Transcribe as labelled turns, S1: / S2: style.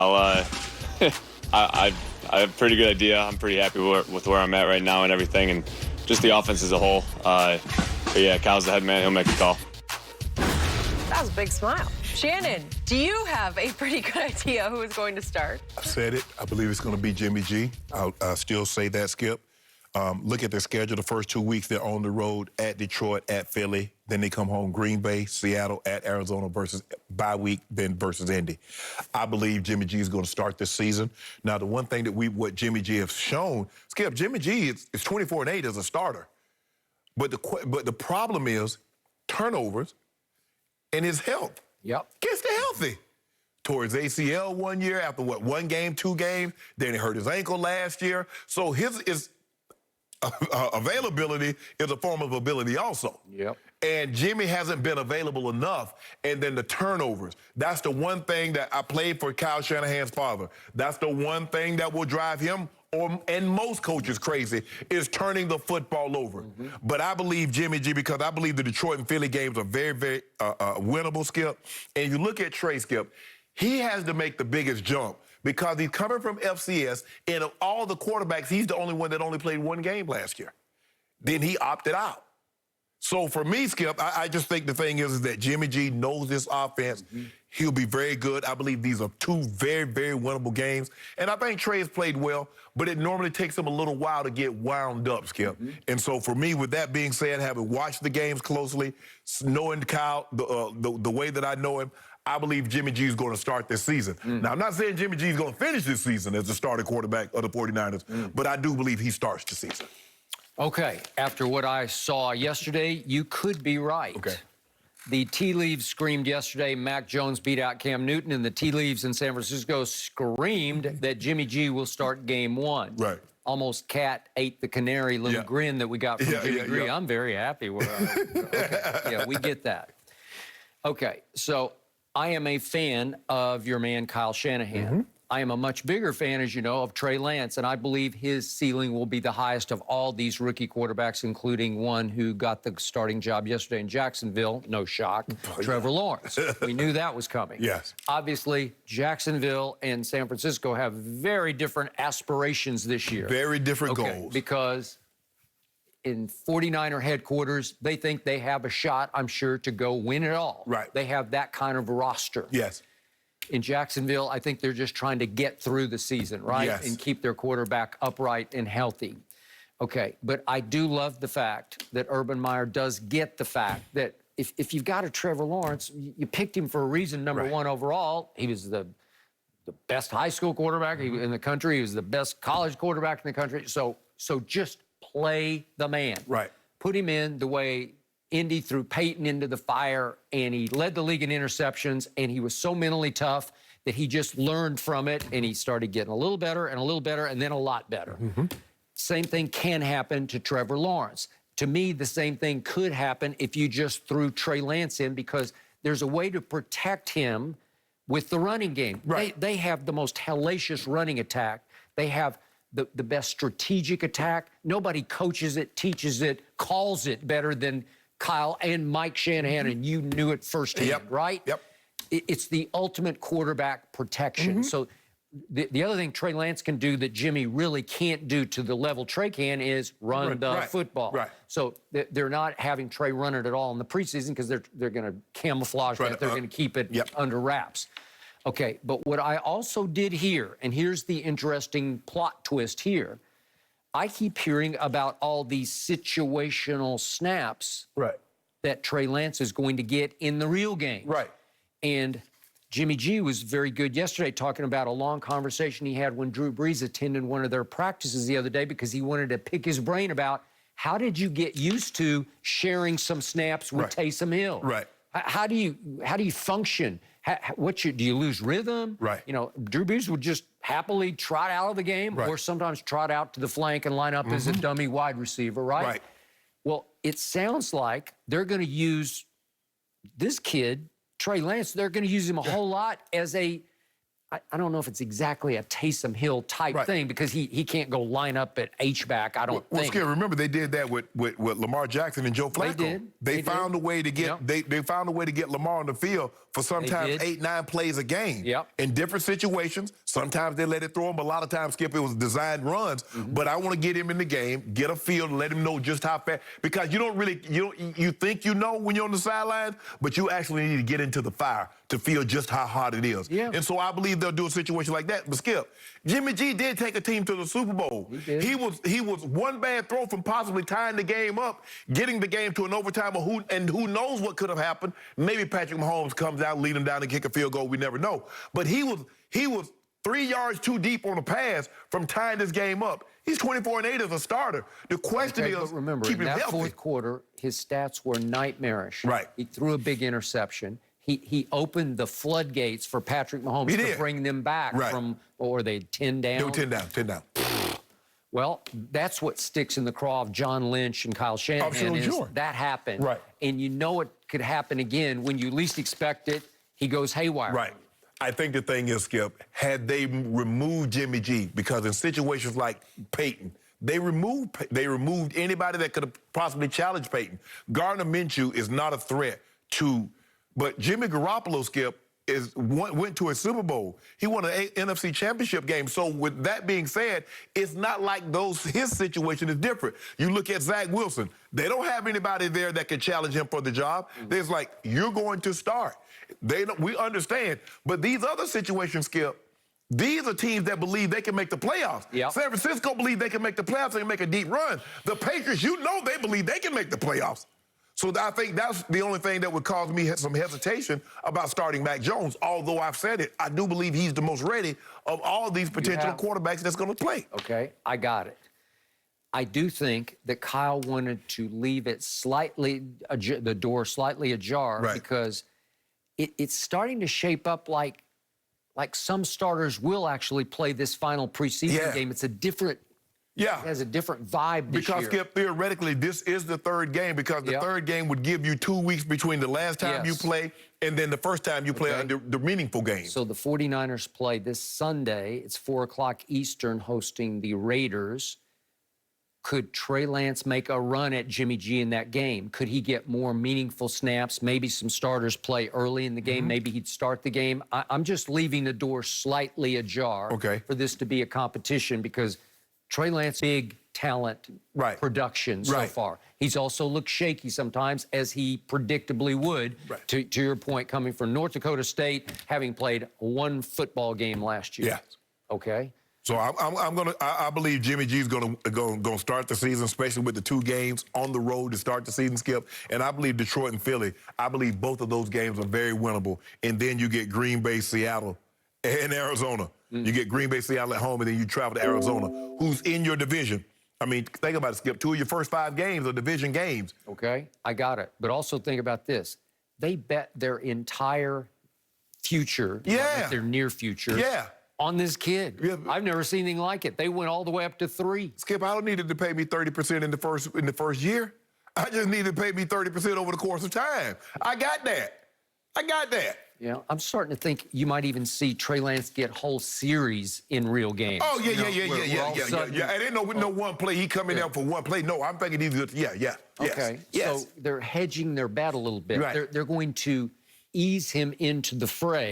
S1: I'll, I have a pretty good idea. I'm pretty happy with where I'm at right now and everything, and just the offense as a whole. But yeah, Kyle's the head man. He'll make the call.
S2: That was a big smile. Shannon, do you have a pretty good idea who is going to start?
S3: I said it. I believe it's going to be Jimmy G. I'll still say that, Skip. Look at their schedule. The first 2 weeks, they're on the road at Detroit, at Philly. Then they come home Green Bay, Seattle, at Arizona versus bye week, then versus Indy. I believe Jimmy G is going to start this season. Now, the one thing that what Jimmy G has shown, Skip, Jimmy G is 24-8 as a starter. But the problem is turnovers and his health.
S4: Yep.
S3: Gets healthy. Towards ACL 1 year, after what, 1 game, 2 games, then he hurt his ankle last year. So his availability is a form of ability also.
S4: Yep.
S3: And Jimmy hasn't been available enough. And then the turnovers. That's the one thing that I played for Kyle Shanahan's father. That's the one thing that will drive him and most coaches crazy is turning the football over. But I believe Jimmy G, because I believe the Detroit and Philly games are very, very winnable, Skip. And you look at Trey, Skip, he has to make the biggest jump because he's coming from FCS, and of all the quarterbacks, he's the only one that only played 1 game last year. Then he opted out. So for me, Skip, I just think the thing is that Jimmy G knows this offense. He'll be very good. I believe these are 2 very, very winnable games. And I think Trey has played well, but it normally takes him a little while to get wound up, Skip. And so for me, with that being said, having watched the games closely, knowing Kyle the way that I know him, I believe Jimmy G is going to start this season. Now, I'm not saying Jimmy G is going to finish this season as the starting quarterback of the 49ers, but I do believe he starts the season.
S4: Okay, after what I saw yesterday, you could be right.
S3: Okay.
S4: The tea leaves screamed yesterday Mac Jones beat out Cam Newton, and the tea leaves in San Francisco screamed that Jimmy G will start game 1.
S3: Right.
S4: Almost cat ate the canary little grin that we got from Jimmy G. I'm very happy with yeah, we get that. Okay, so I am a fan of your man, Kyle Shanahan. I am a much bigger fan, as you know, of Trey Lance, and I believe his ceiling will be the highest of all these rookie quarterbacks, including one who got the starting job yesterday in Jacksonville. No shock, Trevor Lawrence. We knew that was coming.
S3: Yes.
S4: Obviously, Jacksonville and San Francisco have very different aspirations this year.
S3: Very different goals.
S4: Because in 49er headquarters, they think they have a shot, I'm sure, to go win it all.
S3: Right.
S4: They have that kind of roster.
S3: Yes.
S4: In Jacksonville, I think they're just trying to get through the season, right?
S3: Yes.
S4: And keep their quarterback upright and healthy. Okay, but I do love the fact that Urban Meyer does get the fact that if you've got a Trevor Lawrence, you picked him for a reason, number 1 overall. He was the best high school quarterback in the country. He was the best college quarterback in the country. So just play the man.
S3: Right.
S4: Put him in the way Indy threw Peyton into the fire, and he led the league in interceptions, and he was so mentally tough that he just learned from it, and he started getting a little better, and then a lot better. Same thing can happen to Trevor Lawrence. To me, the same thing could happen if you just threw Trey Lance in, because there's a way to protect him with the running game.
S3: Right.
S4: They have the most hellacious running attack. They have the best strategic attack. Nobody coaches it, teaches it, calls it better than Kyle and Mike Shanahan, and you knew it firsthand, right?
S3: Yep.
S4: It's the ultimate quarterback protection. So the other thing Trey Lance can do that Jimmy really can't do to the level Trey can is run the football.
S3: Right.
S4: So they're not having Trey run it at all in the preseason because they're going to camouflage that. They're going to keep it under wraps. Okay, but what I also did hear, and here's the interesting plot twist here, I keep hearing about all these situational snaps that Trey Lance is going to get in the real game.
S3: Right.
S4: And Jimmy G was very good yesterday talking about a long conversation he had when Drew Brees attended one of their practices the other day because he wanted to pick his brain about how did you get used to sharing some snaps with Taysom Hill?
S3: Right.
S4: How do you function? Do you lose rhythm?
S3: Right.
S4: You know, Drew Brees would just happily trot out of the game or sometimes trot out to the flank and line up as a dummy wide receiver, right?
S3: Right.
S4: Well, it sounds like they're going to use this kid, Trey Lance, they're going to use him a whole lot as a I don't know if it's exactly a Taysom Hill type thing because he can't go line up at H-back, I don't think.
S3: Skip, remember they did that with Lamar Jackson and Joe Flacco.
S4: They did.
S3: They found a way to get they found a way to get Lamar on the field for sometimes 8-9 plays a game. In different situations. Sometimes they let it throw him, but a lot of times, Skip, it was designed runs. But I want to get him in the game, get a feel, and let him know just how fast. Because you don't really you think you know when you're on the sidelines, but you actually need to get into the fire to feel just how hard it is. And so I believe they'll do a situation like that. But Skip, Jimmy G did take a team to the Super Bowl. He was one bad throw from possibly tying the game up, getting the game to an overtime, and who knows what could have happened. Maybe Patrick Mahomes comes out, lead him down, and kick a field goal. We never know. But he was 3 yards too deep on a pass from tying this game up. He's 24-8 as a starter. The question is,
S4: but remember,
S3: keep him
S4: in that
S3: healthy.
S4: fourth quarter, his stats were nightmarish. He threw a big interception. He opened the floodgates for Patrick Mahomes to bring them back from, what were they, 10 down?
S3: They were 10 down, 10 down.
S4: Well, that's what sticks in the craw of John Lynch and Kyle Shanahan. That happened. And you know it could happen again when you least expect it. He goes haywire.
S3: I think the thing is, Skip, had they removed Jimmy G, because in situations like Peyton, they removed anybody that could have possibly challenged Peyton. Gardner Minshew is not a threat to, but Jimmy Garoppolo, Skip, went to a Super Bowl. He won an NFC Championship game. So with that being said, it's not like his situation is different. You look at Zach Wilson. They don't have anybody there that can challenge him for the job. There's like, you're going to start. We understand. But these other situations, Skip, these are teams that believe they can make the playoffs. San Francisco believe they can make the playoffs and make a deep run. The Patriots, they believe they can make the playoffs. So I think that's the only thing that would cause me some hesitation about starting Mac Jones. Although I've said it, I do believe he's the most ready of all these potential quarterbacks that's going to play.
S4: Okay, I got it. I do think that Kyle wanted to leave it the door slightly ajar because it's starting to shape up like some starters will actually play this final preseason game. It's a different. It has a different vibe this year.
S3: Because, Skip, theoretically, this is the third game because the third game would give you 2 weeks between the last time you play and then the first time you play the meaningful game.
S4: So the 49ers play this Sunday. It's 4 o'clock Eastern hosting the Raiders. Could Trey Lance make a run at Jimmy G in that game? Could he get more meaningful snaps? Maybe some starters play early in the game. Maybe he'd start the game. I'm just leaving the door slightly ajar for this to be a competition because Trey Lance, big talent production so far. He's also looked shaky sometimes, as he predictably would, to your point, coming from North Dakota State, having played one football game last year. Okay.
S3: So I believe Jimmy G's gonna start the season, especially with the 2 games on the road to start the season, Skip. And I believe Detroit and Philly, I believe both of those games are very winnable. And then you get Green Bay, Seattle, and Arizona. You get Green Bay, Seattle at home, and then you travel to Arizona, who's in your division. I mean, think about it, Skip. 2 of your first 5 games are division games.
S4: Okay, I got it. But also think about this. They bet their entire future, their near future, on this kid. I've never seen anything like it. They went all the way up to 3.
S3: Skip, I don't need it to pay me 30% in the first year. I just need to pay me 30% over the course of time. I got that.
S4: Yeah, I'm starting to think you might even see Trey Lance get whole series in real games.
S3: Oh, yeah. It ain't no one play. He come in there for one play. No, I'm thinking he's good.
S4: Okay, so they're hedging their bet a little bit. They're going to ease him into the fray.